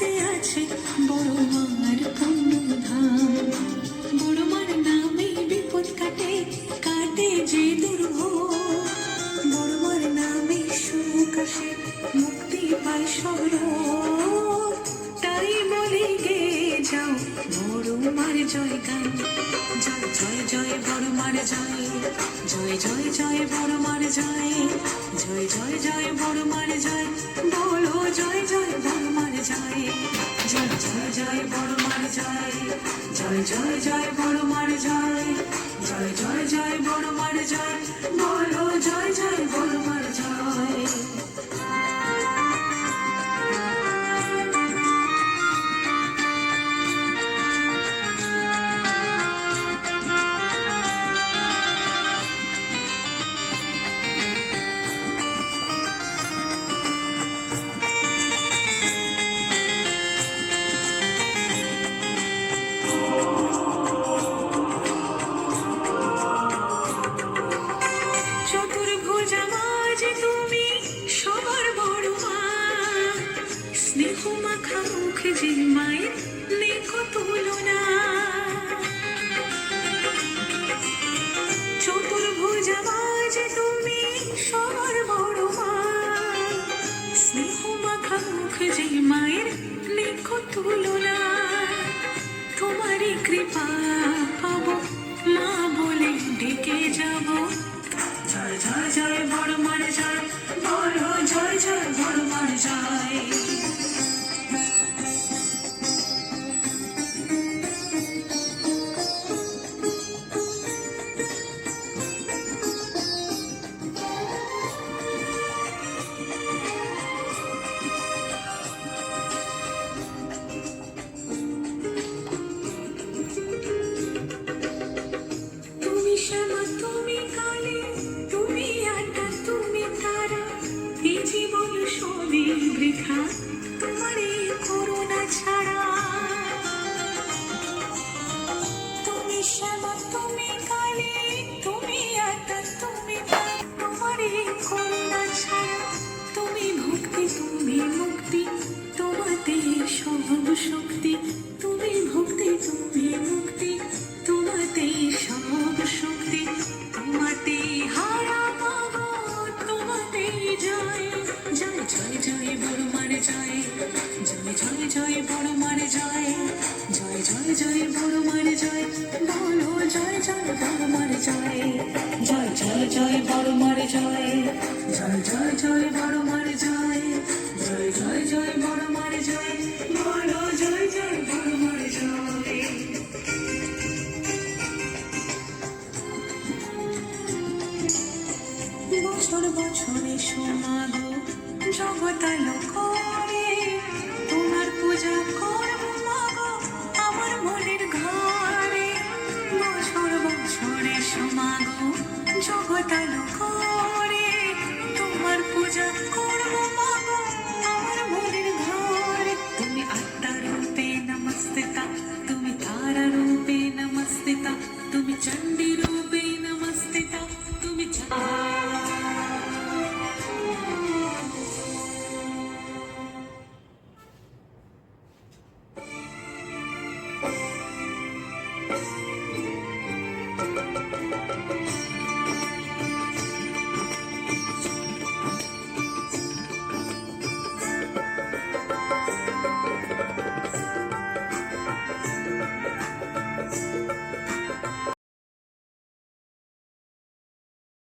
ভক্তি আছে বড় মার পুণ্যধাম। বড় মার নামে বিপদ কাটে, কাটে যে দুর্ভোগ। বড় মার নামে সুখ আসে, মুক্তি পায় সব রোগ। তাই বলে গে যাও বড় মার জয় গান। জয় জয় জয় বড় মার জয়, জয় জয় জয় বড় মার জয়, জয় জয় জয় বড় মার জয়। বলো জয় জয় বড় মার জয়, জয় জয় জয় বড় মার জয়, জয় জয় জয় বড় মার জয়, জয় জয় জয় বড় মার জয়। বলো জয় জয় বড় মার জয়। চতুর্ভুজা মা যে তুমি সবার বড় মা, স্নেহ মাখা মুখ যে মায়ের নেই তুলনা। চতুর্ভুজা মা যে তুমি সবার বড় মা, স্নেহ মাখা মুখ যে মায়ের নেই তুলনা। তোমারই কৃপা পাবো মা বলে ডেকে যাবো। জয় জয় জয় বড় মার জয়, বলো জয় জয় বড় মার জয়। তুমি শ্যামা তুমি কালী, তুমি আড্ডা তুমি তারা, এই জীবন সবই বৃথা তোমার এই করুণা ছাড়া। তুমি শ্যামা তুমি কালী, তুমি আড্ডা তুমি তারা, তোমার এই করুণা ছাড়া। তুমি ভক্তি তুমি মুক্তি, তোমাতে সব শক্তি। তুমি ভক্তি তুমি মুক্তি, তোমাতে সব শক্তি। তোমাতে হারা পাবো, তোমাতে জয়। জয় জয় জয় বড় মার জয়,